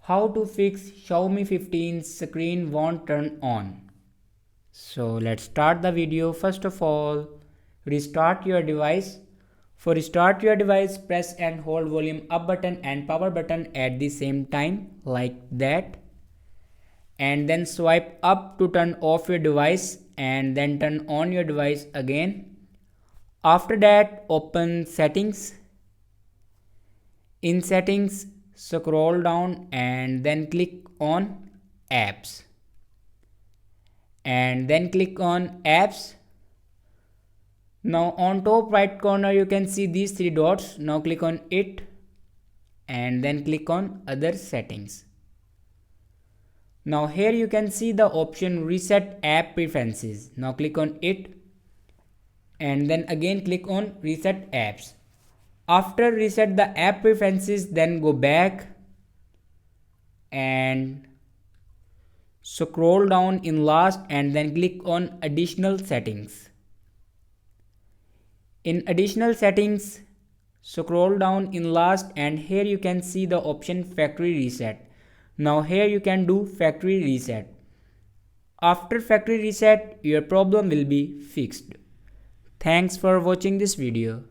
How to fix Xiaomi 15 screen won't turn on. So let's start the video. First of all, restart your device. For restart your device, press and hold volume up button and power button at the same time like that. And then swipe up to turn off your device and then turn on your device again. After that, open settings. In settings, scroll down and then click on apps. And then click on apps. Now on top right corner you can see these three dots. Now click on it and then click on other settings. Now here you can see the option reset app preferences. Now click on it and then again click on reset apps. After reset the app preferences, then go back and scroll down in last and then click on additional settings. In additional settings, scroll down in last and here you can see the option factory reset. Now here you can do factory reset. After factory reset, your problem will be fixed. Thanks for watching this video.